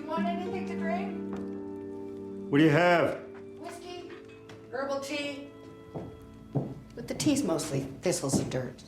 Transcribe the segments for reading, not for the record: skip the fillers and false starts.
want anything to drink? What do you have? Whiskey? Herbal tea? But the tea's mostly thistles and dirt.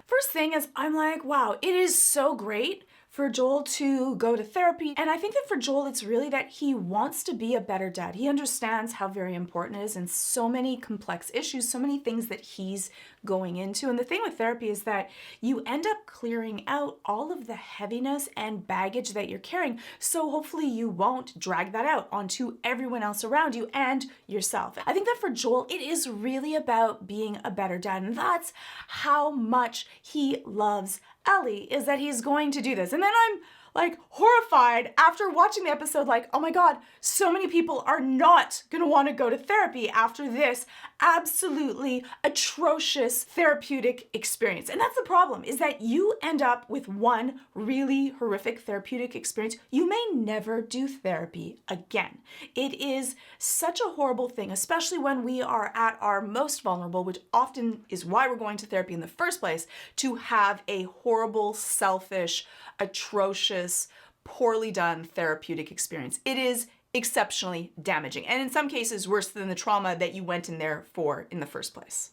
First thing is, I'm like, wow, it is so great for Joel to go to therapy. And I think that for Joel, it's really that he wants to be a better dad. He understands how very important it is and so many complex issues, so many things that he's going into. And the thing with therapy is that you end up clearing out all of the heaviness and baggage that you're carrying. So hopefully you won't drag that out onto everyone else around you and yourself. I think that for Joel, it is really about being a better dad. And that's how much he loves Ellie, is that he's going to do this. And then I'm like horrified after watching the episode, like, oh my God, so many people are not gonna wanna go to therapy after this absolutely atrocious therapeutic experience. And that's the problem, is that you end up with one really horrific therapeutic experience. You may never do therapy again. It is such a horrible thing, especially when we are at our most vulnerable, which often is why we're going to therapy in the first place, to have a horrible, selfish, atrocious, poorly done therapeutic experience. It is exceptionally damaging, and in some cases worse than the trauma that you went in there for in the first place.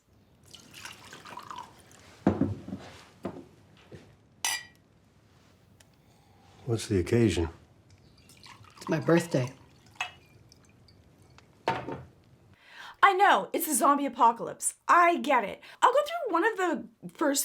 What's the occasion? It's my birthday. I know, it's a zombie apocalypse. I get it. I'll go through one of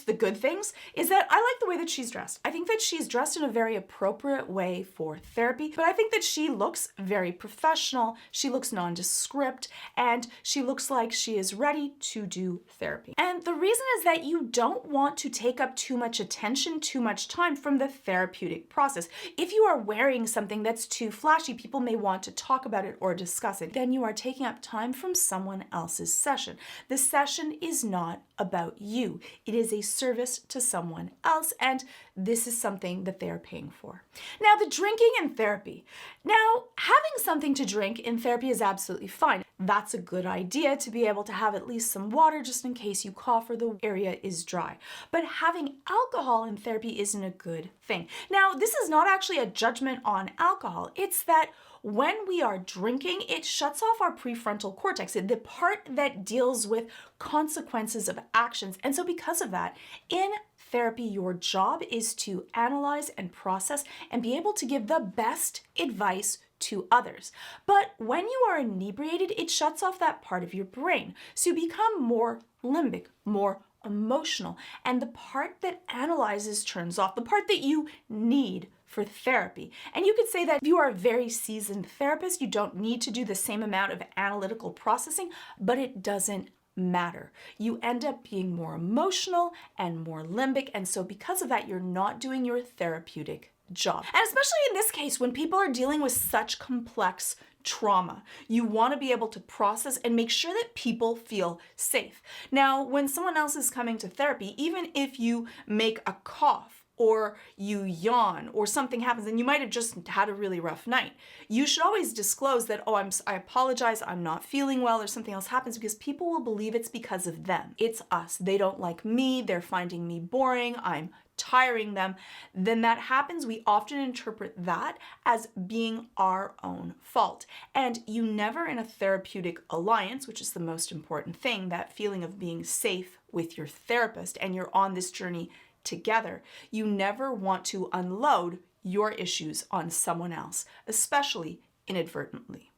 the good things is that I like the way that she's dressed. I think that she's dressed in a very appropriate way for therapy, but I think that she looks very professional, she looks nondescript, and she looks like she is ready to do therapy. And the reason is that you don't want to take up too much attention, too much time from the therapeutic process. If you are wearing something that's too flashy, people may want to talk about it or discuss it. Then you are taking up time from someone else's session. The session is not about you. It is a service to someone else, and this is something that they are paying for. Now, the drinking in therapy. Now, having something to drink in therapy is absolutely fine. That's a good idea, to be able to have at least some water just in case you cough or the area is dry. But having alcohol in therapy isn't a good thing. Now, this is not actually a judgment on alcohol. It's that when we are drinking, it shuts off our prefrontal cortex, the part that deals with consequences of actions. And so because of that, in therapy, your job is to analyze and process and be able to give the best advice to others. But when you are inebriated, it shuts off that part of your brain. So you become more limbic, more emotional, and the part that analyzes turns off, the part that you need for therapy. And you could say that if you are a very seasoned therapist, you don't need to do the same amount of analytical processing, but it doesn't matter. You end up being more emotional and more limbic, and so because of that, you're not doing your therapeutic job. And especially in this case, when people are dealing with such complex trauma, you want to be able to process and make sure that people feel safe. Now, when someone else is coming to therapy, even if you make a cough or you yawn or something happens and you might have just had a really rough night, you should always disclose that, oh, I apologize, I'm not feeling well, or something else happens, because people will believe it's because of them. It's us. They don't like me, they're finding me boring, I'm tiring them. Then that happens, we often interpret that as being our own fault. And you never, in a therapeutic alliance, which is the most important thing, that feeling of being safe with your therapist and you're on this journey together, you never want to unload your issues on someone else, especially inadvertently.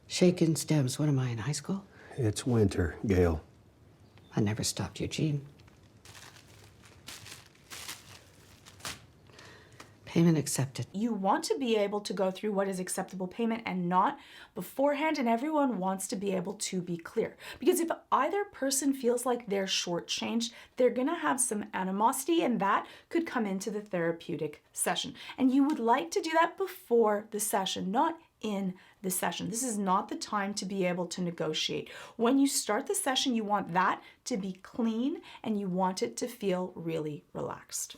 Shaken stems. What am I, in high school? It's winter, Gail. I never stopped Eugene. Payment accepted. You want to be able to go through what is acceptable payment and not beforehand, and everyone wants to be able to be clear. Because if either person feels like they're shortchanged, they're gonna have some animosity, and that could come into the therapeutic session. And you would like to do that before the session, not in the session. This is not the time to be able to negotiate. When you start the session, you want that to be clean and you want it to feel really relaxed.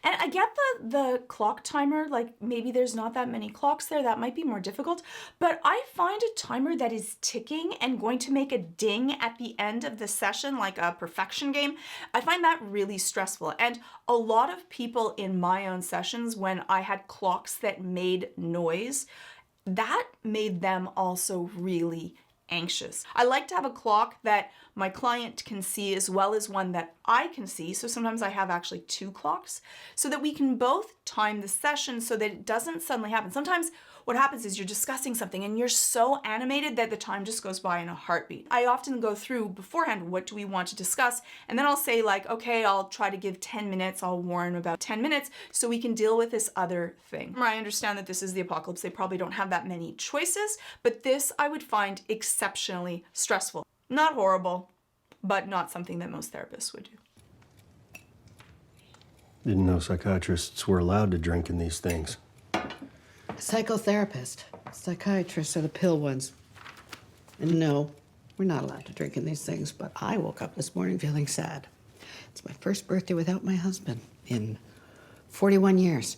And I get the clock timer, like maybe there's not that many clocks there, that might be more difficult, but I find a timer that is ticking and going to make a ding at the end of the session, like a perfection game, I find that really stressful. And a lot of people in my own sessions, when I had clocks that made noise, that made them also really anxious. I like to have a clock that my client can see as well as one that I can see. So sometimes I have actually two clocks so that we can both time the session so that it doesn't suddenly happen. Sometimes what happens is you're discussing something and you're so animated that the time just goes by in a heartbeat. I often go through beforehand, what do we want to discuss? And then I'll say like, okay, I'll try to give 10 minutes. I'll warn about 10 minutes so we can deal with this other thing. I understand that this is the apocalypse. They probably don't have that many choices, but this I would find exceptionally stressful. Not horrible, but not something that most therapists would do. Didn't know psychiatrists were allowed to drink in these things. Psychotherapist. Psychiatrists are the pill ones. And no, we're not allowed to drink in these things, but I woke up this morning feeling sad. It's my first birthday without my husband in 41 years.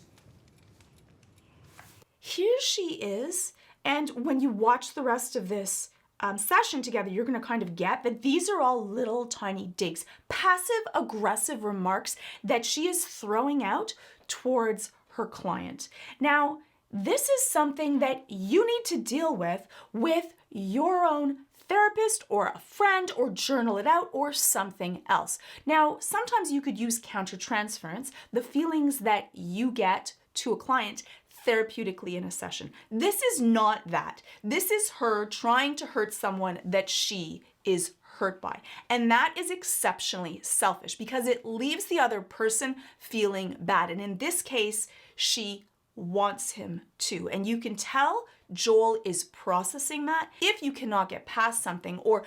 Here she is, and when you watch the rest of this session together, you're going to kind of get that these are all little tiny digs, passive aggressive remarks that she is throwing out towards her client. Now, this is something that you need to deal with your own therapist or a friend, or journal it out, or something else. Now, sometimes you could use countertransference, the feelings that you get to a client therapeutically in a session. This is not that. This is her trying to hurt someone that she is hurt by. And that is exceptionally selfish because it leaves the other person feeling bad. And in this case, she wants him to. And you can tell Joel is processing that. If you cannot get past something, or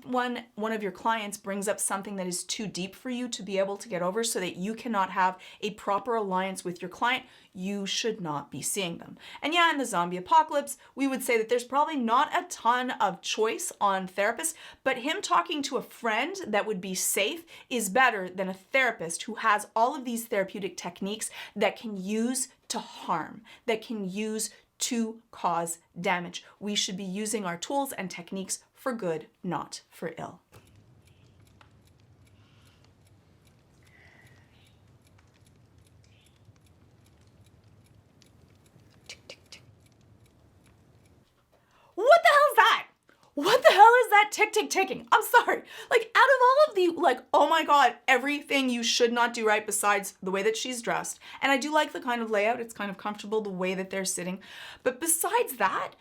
one of your clients brings up something that is too deep for you to be able to get over so that you cannot have a proper alliance with your client, you should not be seeing them. And yeah, in the zombie apocalypse, we would say that there's probably not a ton of choice on therapists, but him talking to a friend that would be safe is better than a therapist who has all of these therapeutic techniques that can use to harm, that can use to cause damage. We should be using our tools and techniques for good, not for ill. Tick, tick, tick. What the hell is that? What the hell is that tick, tick, ticking? I'm sorry. Like, out of all of the, like, oh my God, everything you should not do right besides the way that she's dressed. And I do like the kind of layout. It's kind of comfortable, the way that they're sitting. But besides that,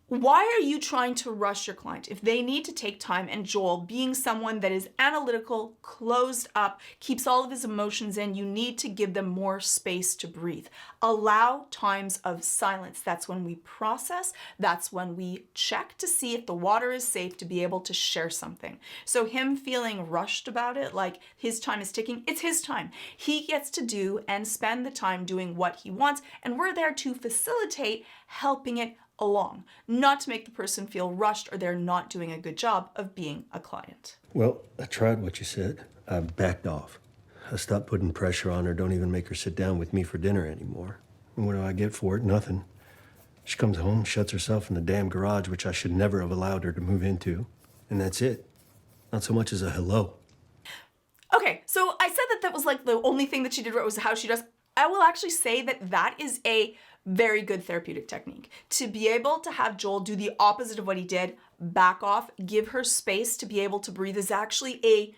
why are you trying to rush your client? If they need to take time, and Joel, being someone that is analytical, closed up, keeps all of his emotions in, you need to give them more space to breathe. Allow times of silence. That's when we process. That's when we check to see if the water is safe to be able to share something. So him feeling rushed about it, like his time is ticking, it's his time. He gets to do and spend the time doing what he wants, and we're there to facilitate helping it along, not to make the person feel rushed or they're not doing a good job of being a client. Well, I tried what you said. I backed off. I stopped putting pressure on her. Don't even make her sit down with me for dinner anymore. And what do I get for it? Nothing. She comes home, shuts herself in the damn garage, which I should never have allowed her to move into. And that's it. Not so much as a hello. Okay, so I said that was like the only thing that she did right was how she does. I will actually say that that is a very good therapeutic technique. To be able to have Joel do the opposite of what he did, back off, give her space to be able to breathe, is actually a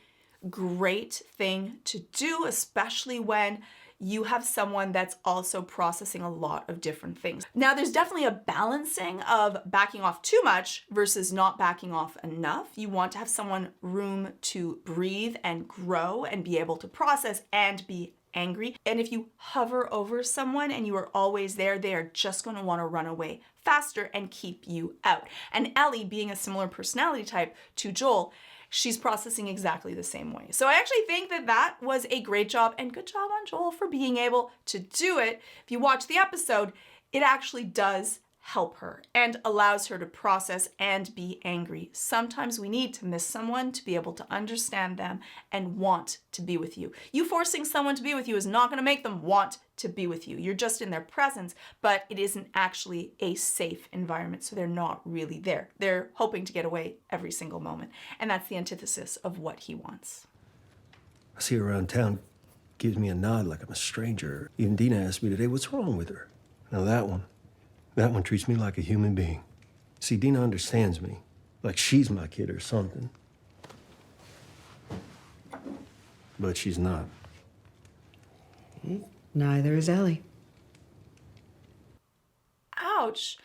great thing to do, especially when you have someone that's also processing a lot of different things. Now, there's definitely a balancing of backing off too much versus not backing off enough. You want to have someone room to breathe and grow and be able to process and be angry. And if you hover over someone and you are always there, they are just going to want to run away faster and keep you out. And Ellie, being a similar personality type to Joel, she's processing exactly the same way. So I actually think that that was a great job, and good job on Joel for being able to do it. If you watch the episode, it actually does help her and allows her to process and be angry. Sometimes we need to miss someone to be able to understand them and want to be with you. You forcing someone to be with you is not going to make them want to be with you. You're just in their presence, but it isn't actually a safe environment, so they're not really there. They're hoping to get away every single moment, and that's the antithesis of what he wants. I see her around town, gives me a nod like I'm a stranger. Even Dina asked me today, what's wrong with her? Now that one treats me like a human being. See, Dina understands me, like she's my kid or something. But she's not. Neither is Ellie. Ouch.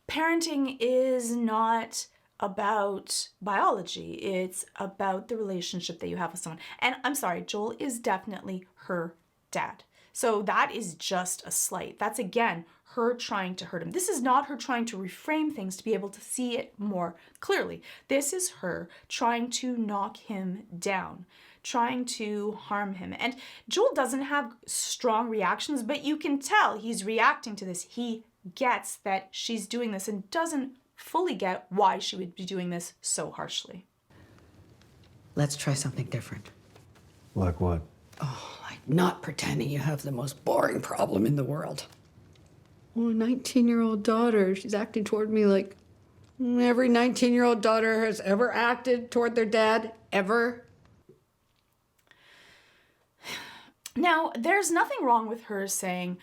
Parenting is not about biology. It's about the relationship that you have with someone. And I'm sorry, Joel is definitely her dad. So that is just a slight. That's, again, her trying to hurt him. This is not her trying to reframe things to be able to see it more clearly. This is her trying to knock him down, trying to harm him. And Joel doesn't have strong reactions, but you can tell he's reacting to this. He gets that she's doing this and doesn't fully get why she would be doing this so harshly. Let's try something different. Like what? Like not pretending you have the most boring problem in the world. Oh, a 19-year-old daughter. She's acting toward me like every 19-year-old daughter has ever acted toward their dad, ever. Now, there's nothing wrong with her saying,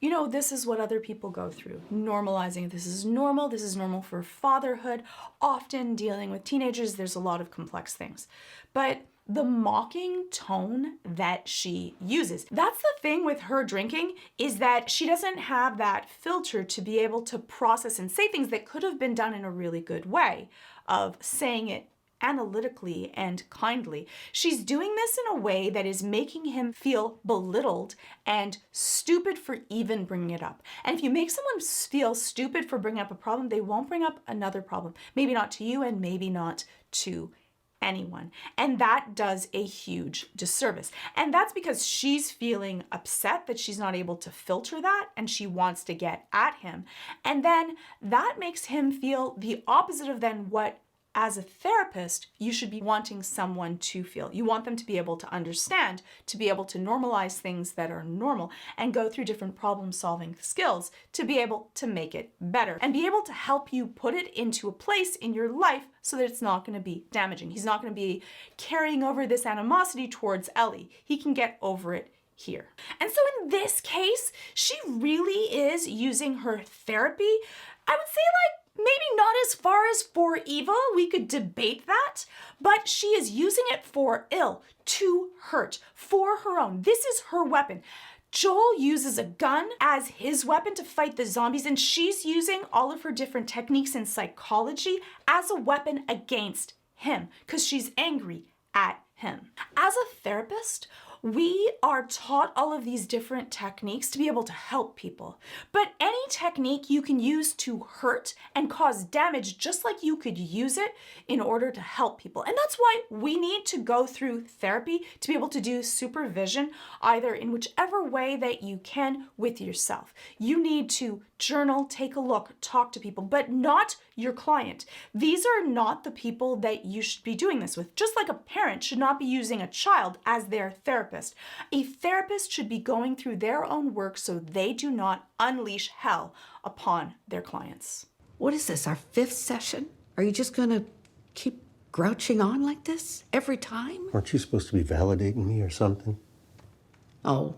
you know, this is what other people go through. Normalizing, this is normal for fatherhood. Often dealing with teenagers, there's a lot of complex things. But the mocking tone that she uses, that's the thing with her drinking, is that she doesn't have that filter to be able to process and say things that could have been done in a really good way of saying it analytically and kindly. She's doing this in a way that is making him feel belittled and stupid for even bringing it up. And if you make someone feel stupid for bringing up a problem, they won't bring up another problem. Maybe not to you and maybe not to anyone. And that does a huge disservice. And that's because she's feeling upset that she's not able to filter that and she wants to get at him. And then that makes him feel the opposite of then what, as a therapist, you should be wanting someone to feel. You want them to be able to understand, to be able to normalize things that are normal and go through different problem-solving skills to be able to make it better and be able to help you put it into a place in your life so that it's not going to be damaging. He's not going to be carrying over this animosity towards Ellie. He can get over it here. And so in this case, she really is using her therapy, I would say, like, maybe not as far as for evil, we could debate that, but she is using it for ill, to hurt, for her own. This is her weapon. Joel uses a gun as his weapon to fight the zombies, and she's using all of her different techniques in psychology as a weapon against him, because she's angry at him. As a therapist, we are taught all of these different techniques to be able to help people. But any technique you can use to hurt and cause damage just like you could use it in order to help people. And that's why we need to go through therapy to be able to do supervision, either in whichever way that you can with yourself. You need to journal, take a look, talk to people, but not your client. These are not the people that you should be doing this with. Just like a parent should not be using a child as their therapist. A therapist should be going through their own work so they do not unleash hell upon their clients. What is this, our 5th session? Are you just gonna keep grouching on like this every time? Aren't you supposed to be validating me or something? Oh,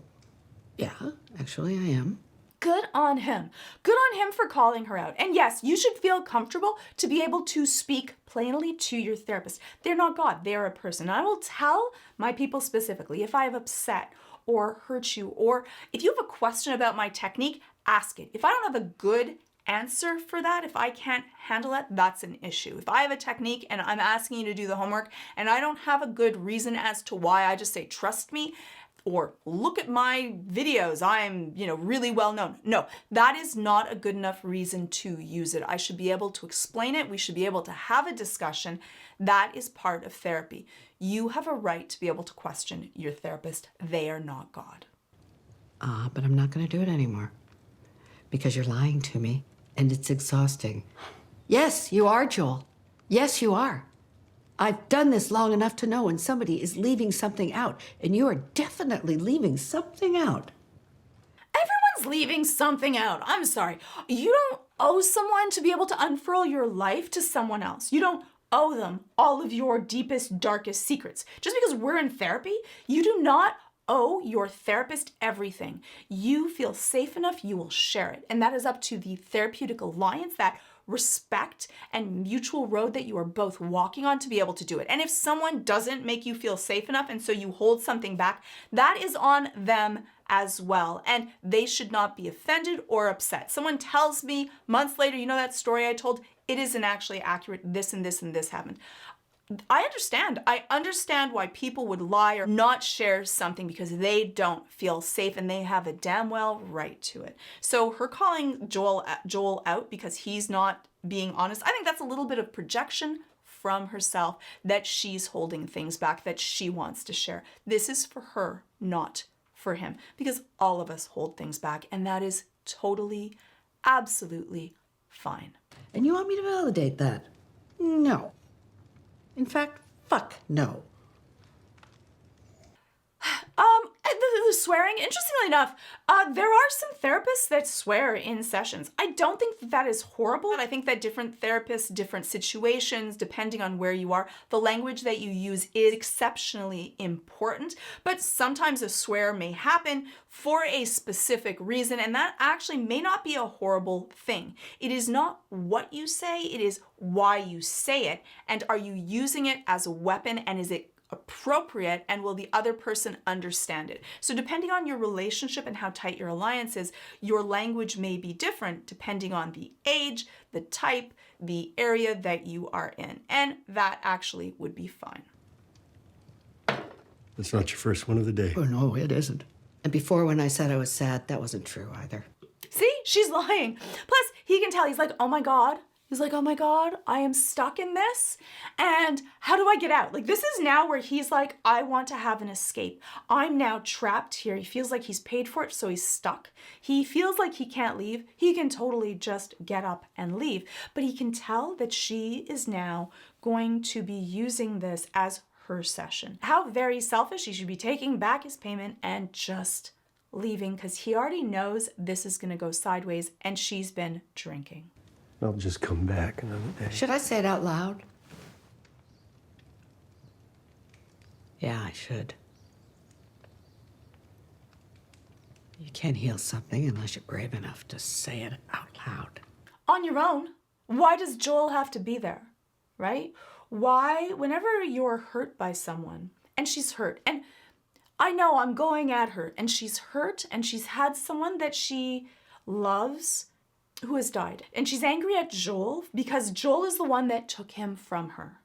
yeah, actually I am. Good on him. Good on him for calling her out. And yes, you should feel comfortable to be able to speak plainly to your therapist. They're not God, they're a person. I will tell my people specifically if I have upset or hurt you, or if you have a question about my technique, ask it. If I don't have a good answer for that, if I can't handle it, that's an issue. If I have a technique and I'm asking you to do the homework and I don't have a good reason as to why, I just say, trust me, or look at my videos, I'm, really well known. No, that is not a good enough reason to use it. I should be able to explain it. We should be able to have a discussion. That is part of therapy. You have a right to be able to question your therapist. They are not God. But I'm not gonna do it anymore. Because you're lying to me. And it's exhausting. Yes, you are, Joel. Yes, you are. I've done this long enough to know when somebody is leaving something out, and you are definitely leaving something out. Everyone's leaving something out. I'm sorry. You don't owe someone to be able to unfurl your life to someone else. You don't owe them all of your deepest, darkest secrets. Just because we're in therapy, you do not owe your therapist everything. You feel safe enough, you will share it. And that is up to the therapeutic alliance, that respect and mutual road that you are both walking on to be able to do it. And if someone doesn't make you feel safe enough and so you hold something back, that is on them as well. And they should not be offended or upset. Someone tells me months later, you know that story I told? It isn't actually accurate. This and this and this happened. I understand. I understand why people would lie or not share something because they don't feel safe, and they have a damn well right to it. So her calling Joel out because he's not being honest, I think that's a little bit of projection from herself, that she's holding things back that she wants to share. This is for her, not for him, because all of us hold things back, and that is totally, absolutely fine. And you want me to validate that? No. In fact, fuck no. The swearing, interestingly enough, there are some therapists that swear in sessions. I don't think that is horrible. I think that different therapists, different situations, depending on where you are, the language that you use is exceptionally important. But sometimes a swear may happen for a specific reason, and that actually may not be a horrible thing. It is not what you say, it is why you say it, and are you using it as a weapon, and is it appropriate, and will the other person understand it? So depending on your relationship and how tight your alliance is, your language may be different depending on the age, the type, the area that you are in, and that actually would be fine. That's not your first one of the day. Oh, no, it isn't. And before, when I said I was sad, that wasn't true either. See, she's lying. Plus, he can tell, he's like, oh my God. He's like, oh my God, I am stuck in this. And how do I get out? Like, this is now where he's like, I want to have an escape. I'm now trapped here. He feels like he's paid for it, so he's stuck. He feels like he can't leave. He can totally just get up and leave. But he can tell that she is now going to be using this as her session. How very selfish. He should be taking back his payment and just leaving, because he already knows this is going to go sideways, and she's been drinking. I'll just come back another day. Should I say it out loud? Yeah, I should. You can't heal something unless you're brave enough to say it out loud. On your own. Why does Joel have to be there, right? Why, whenever you're hurt by someone, and she's hurt, and I know I'm going at her, and she's hurt, and she's had someone that she loves who has died. And she's angry at Joel because Joel is the one that took him from her.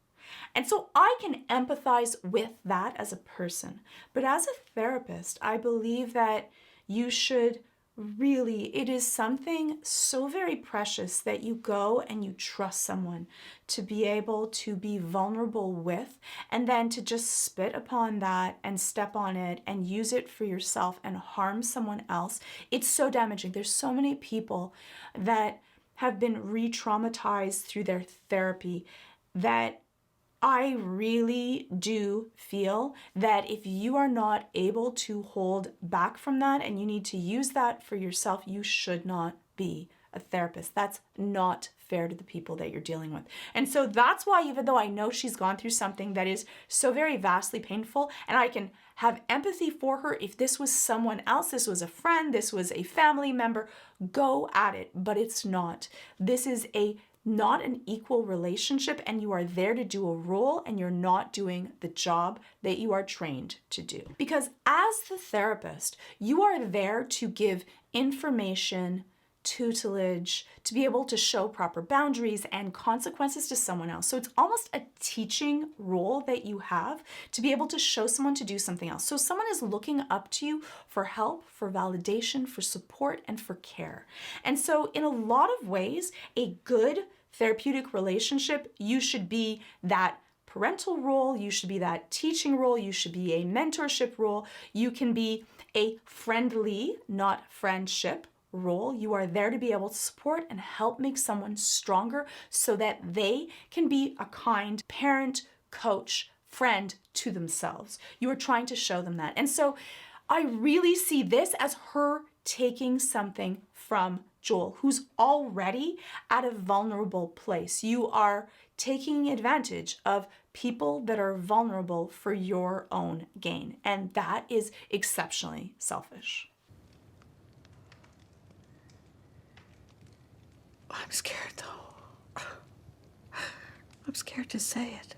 And so I can empathize with that as a person. But as a therapist, I believe that you should really, it is something so very precious that you go and you trust someone to be able to be vulnerable with, and then to just spit upon that and step on it and use it for yourself and harm someone else. It's so damaging. There's so many people that have been re-traumatized through their therapy that I really do feel that if you are not able to hold back from that and you need to use that for yourself, you should not be a therapist. That's not fair to the people that you're dealing with. And so that's why, even though I know she's gone through something that is so very vastly painful, and I can have empathy for her, if this was someone else, this was a friend, this was a family member, go at it, but it's not. This is not an equal relationship, and you are there to do a role, and you're not doing the job that you are trained to do. Because as the therapist, you are there to give information, tutelage, to be able to show proper boundaries and consequences to someone else. So it's almost a teaching role that you have to be able to show someone to do something else. So someone is looking up to you for help, for validation, for support, and for care. And so in a lot of ways, a good therapeutic relationship, you should be that parental role, you should be that teaching role, you should be a mentorship role, you can be a friendly, not friendship, role. You are there to be able to support and help make someone stronger so that they can be a kind parent, coach, friend to themselves. You are trying to show them that. And so I really see this as her taking something from Joel, who's already at a vulnerable place. You are taking advantage of people that are vulnerable for your own gain. And that is exceptionally selfish. I'm scared, though. I'm scared to say it,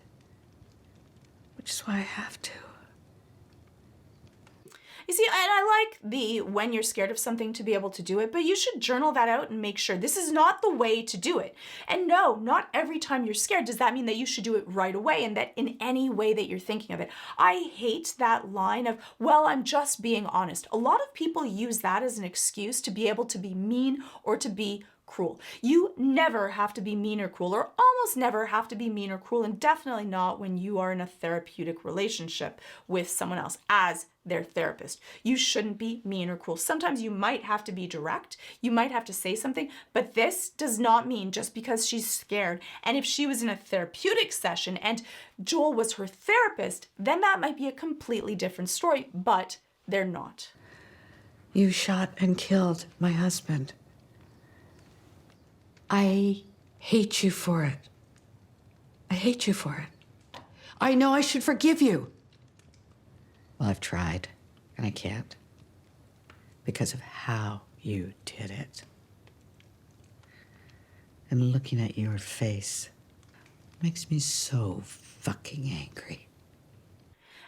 which is why I have to. You see, and I like the when you're scared of something to be able to do it, but you should journal that out and make sure this is not the way to do it. And no, not every time you're scared does that mean that you should do it right away and that in any way that you're thinking of it. I hate that line of, well, I'm just being honest. A lot of people use that as an excuse to be able to be mean or to be cruel. You never have to be mean or cruel, or almost never have to be mean or cruel, and definitely not when you are in a therapeutic relationship with someone else as their therapist. You shouldn't be mean or cruel. Sometimes you might have to be direct, you might have to say something, but this does not mean just because she's scared. And if she was in a therapeutic session and Joel was her therapist, then that might be a completely different story, but they're not. You shot and killed my husband. I hate you for it. I hate you for it. I know I should forgive you. Well, I've tried, and I can't. Because of how you did it. And looking at your face makes me so fucking angry.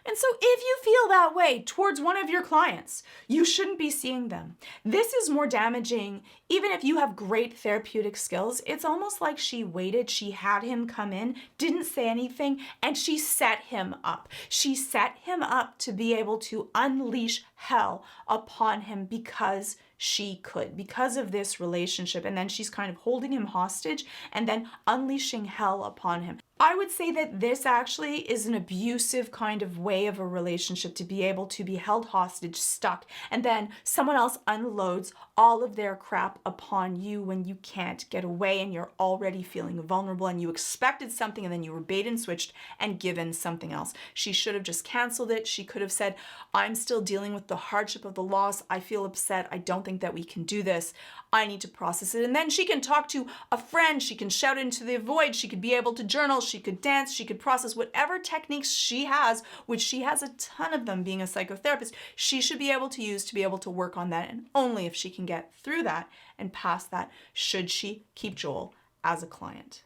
And so if you feel that way towards one of your clients, you shouldn't be seeing them. This is more damaging. Even if you have great therapeutic skills, it's almost like she waited, she had him come in, didn't say anything, and she set him up. She set him up to be able to unleash hell upon him because she could, because of this relationship. And then she's kind of holding him hostage and then unleashing hell upon him. I would say that this actually is an abusive kind of way of a relationship, to be able to be held hostage, stuck, and then someone else unloads all of their crap upon you when you can't get away and you're already feeling vulnerable and you expected something and then you were bait and switched and given something else. She should have just canceled it. She could have said, I'm still dealing with the hardship of the loss. I feel upset. I don't think that we can do this. I need to process it. And then she can talk to a friend. She can shout into the void. She could be able to journal. She could dance. She could process whatever techniques she has, which she has a ton of them being a psychotherapist. She should be able to use to be able to work on that. And only if she can get through that and past that should she keep Joel as a client.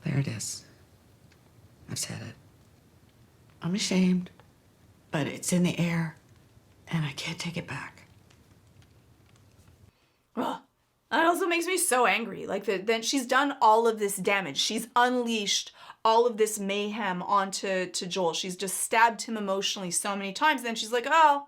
There it is. I've said it. I'm ashamed, but it's in the air, and I can't take it back. Ugh. That also makes me so angry. Like that she's done all of this damage. She's unleashed all of this mayhem onto Joel. She's just stabbed him emotionally so many times. Then she's like, oh,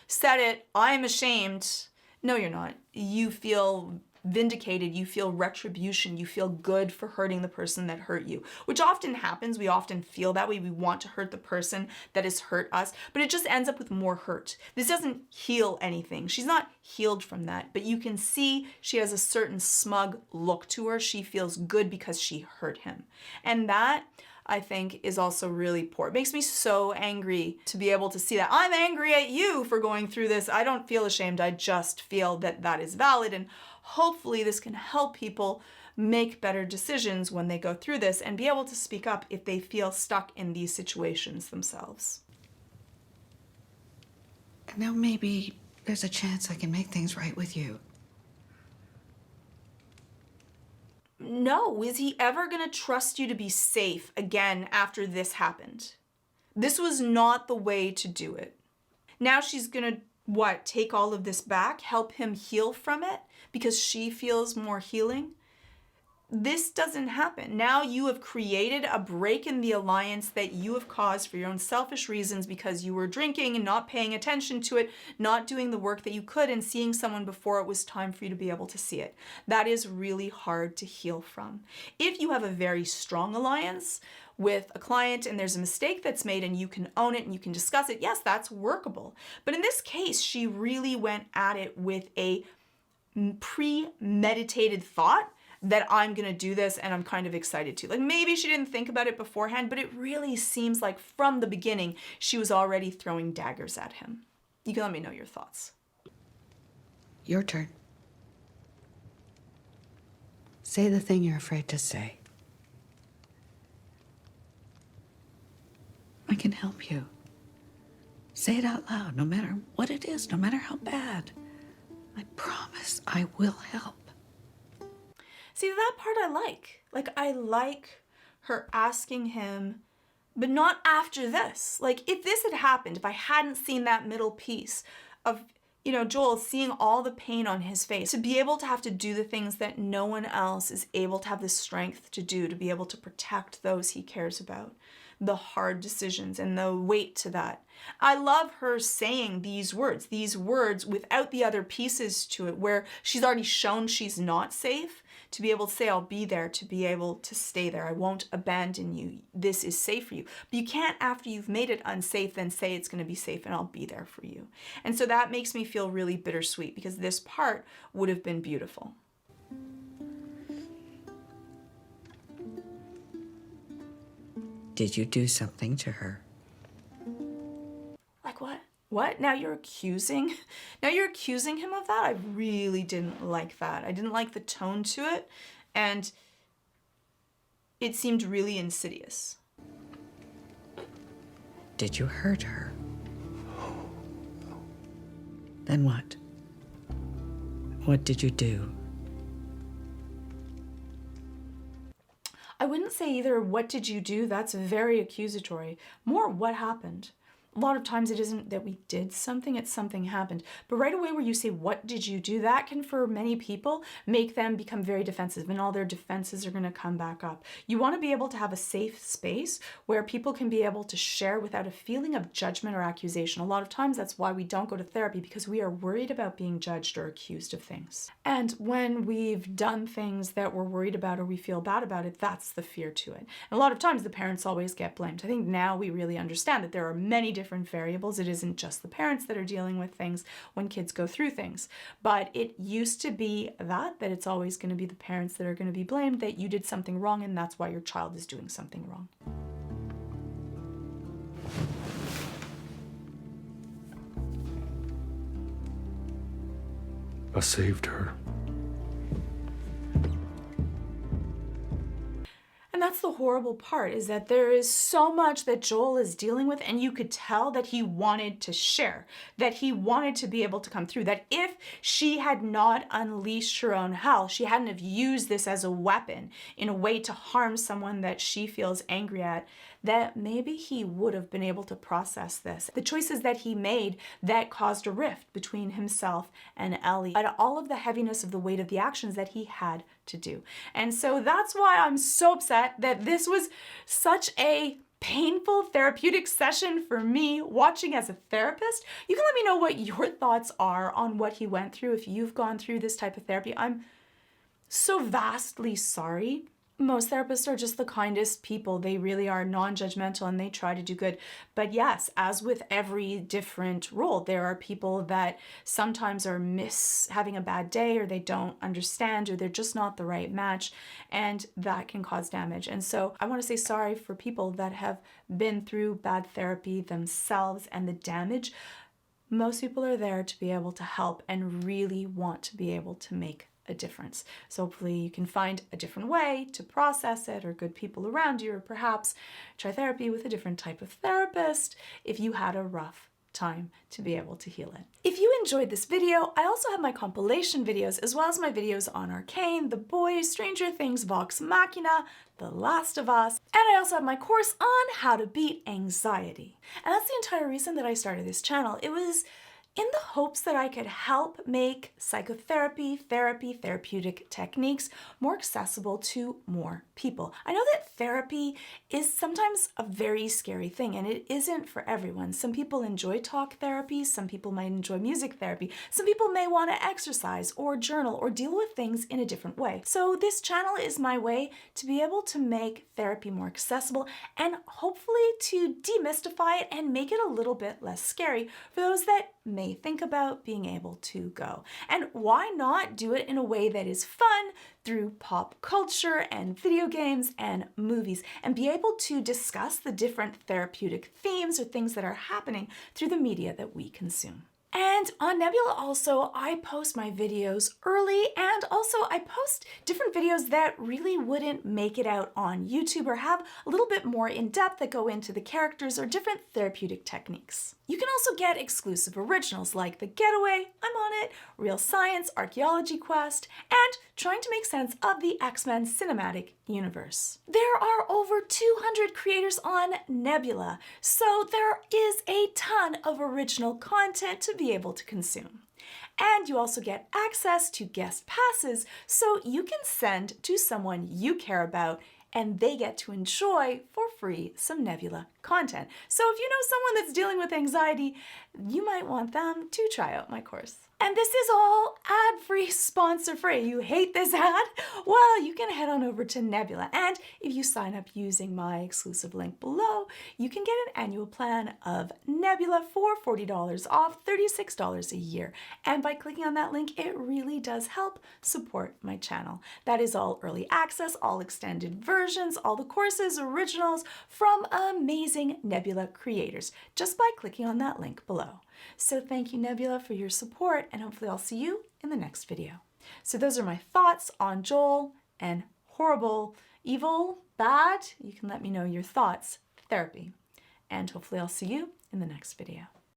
said it. I'm ashamed. No, you're not. You feel vindicated. You feel retribution. You feel good for hurting the person that hurt you, which often happens. We often feel that way. We want to hurt the person that has hurt us, but it just ends up with more hurt. This doesn't heal anything. She's not healed from that, but you can see she has a certain smug look to her. She feels good because she hurt him. And that, I think, is also really poor. It makes me so angry to be able to see that. I'm angry at you for going through this. I don't feel ashamed. I just feel that that is valid. And hopefully this can help people make better decisions when they go through this and be able to speak up if they feel stuck in these situations themselves. And now maybe there's a chance I can make things right with you. No, is he ever going to trust you to be safe again after this happened? This was not the way to do it. Now she's going to, take all of this back, help him heal from it because she feels more healing? this doesn't happen. Now you have created a break in the alliance that you have caused for your own selfish reasons because you were drinking and not paying attention to it, not doing the work that you could and seeing someone before it was time for you to be able to see it. That is really hard to heal from. If you have a very strong alliance with a client and there's a mistake that's made and you can own it and you can discuss it, yes, that's workable. But in this case, she really went at it with a premeditated thought that I'm gonna do this and I'm kind of excited to. Like maybe she didn't think about it beforehand, but it really seems like from the beginning, she was already throwing daggers at him. You can let me know your thoughts. Your turn. Say the thing you're afraid to say. I can help you. Say it out loud, no matter what it is, no matter how bad. I promise I will help. See, that part I like. Like, I like her asking him, but not after this. Like, if this had happened, if I hadn't seen that middle piece of, Joel seeing all the pain on his face, to be able to have to do the things that no one else is able to have the strength to do, to be able to protect those he cares about, the hard decisions and the weight to that. I love her saying these words without the other pieces to it, where she's already shown she's not safe, to be able to say, I'll be there, to be able to stay there. I won't abandon you. This is safe for you. But you can't, after you've made it unsafe, then say it's going to be safe and I'll be there for you. And so that makes me feel really bittersweet, because this part would have been beautiful. Did you do something to her? Like what? What? Now you're accusing him of that? I really didn't like that. I didn't like the tone to it, and it seemed really insidious. Did you hurt her? Then what? What did you do? I wouldn't say either, what did you do? That's very accusatory. More, what happened? A lot of times it isn't that we did something, it's something happened. But right away where you say, what did you do? That can, for many people, make them become very defensive, and all their defenses are gonna come back up. You wanna be able to have a safe space where people can be able to share without a feeling of judgment or accusation. A lot of times that's why we don't go to therapy, because we are worried about being judged or accused of things. And when we've done things that we're worried about or we feel bad about it, that's the fear to it. And a lot of times the parents always get blamed. I think now we really understand that there are many different variables. It isn't just the parents that are dealing with things when kids go through things. But it used to be that it's always going to be the parents that are going to be blamed, that you did something wrong and that's why your child is doing something wrong. I saved her. And that's the horrible part, is that there is so much that Joel is dealing with, and you could tell that he wanted to share, that he wanted to be able to come through, that if she had not unleashed her own hell, she hadn't have used this as a weapon in a way to harm someone that she feels angry at, that maybe he would have been able to process this. The choices that he made that caused a rift between himself and Ellie, and all of the heaviness of the weight of the actions that he had to do. And so that's why I'm so upset that this was such a painful therapeutic session for me watching as a therapist. You can let me know what your thoughts are on what he went through if you've gone through this type of therapy. I'm so vastly sorry. Most therapists are just the kindest people. They really are non-judgmental and they try to do good. But yes, as with every different role, there are people that sometimes are having a bad day, or they don't understand, or they're just not the right match, and that can cause damage. And so I want to say sorry for people that have been through bad therapy themselves and the damage. Most people are there to be able to help and really want to be able to make a difference. So hopefully you can find a different way to process it, or good people around you, or perhaps try therapy with a different type of therapist if you had a rough time to be able to heal it. If you enjoyed this video, I also have my compilation videos, as well as my videos on Arcane, The Boys, Stranger Things, Vox Machina, The Last of Us, and I also have my course on how to beat anxiety. And that's the entire reason that I started this channel. It was in the hopes that I could help make psychotherapy, therapeutic techniques more accessible to more people. I know that therapy is sometimes a very scary thing, and it isn't for everyone. Some people enjoy talk therapy, some people might enjoy music therapy, some people may want to exercise or journal or deal with things in a different way. So this channel is my way to be able to make therapy more accessible and hopefully to demystify it and make it a little bit less scary for those that may think about being able to go. And why not do it in a way that is fun through pop culture and video games and movies, and be able to discuss the different therapeutic themes or things that are happening through the media that we consume. And on Nebula also, I post my videos early, and also I post different videos that really wouldn't make it out on YouTube or have a little bit more in depth that go into the characters or different therapeutic techniques. You can also get exclusive originals like The Getaway, I'm on it, Real Science, Archaeology Quest, and trying to make sense of the X-Men cinematic universe. There are over 200 creators on Nebula, so there is a ton of original content to be able to consume. And you also get access to guest passes, so you can send to someone you care about and they get to enjoy for free some Nebula content. So if you know someone that's dealing with anxiety, you might want them to try out my course. And this is all ad-free, sponsor-free. You hate this ad? Well, you can head on over to Nebula, and if you sign up using my exclusive link below, you can get an annual plan of Nebula for $40 off, $36 a year. And by clicking on that link, it really does help support my channel. That is all early access, all extended versions, all the courses, originals from amazing Nebula creators, just by clicking on that link below. So thank you, Nebula, for your support, and hopefully I'll see you in the next video. So those are my thoughts on Joel and horrible, evil, bad. You can let me know your thoughts, therapy. And hopefully I'll see you in the next video.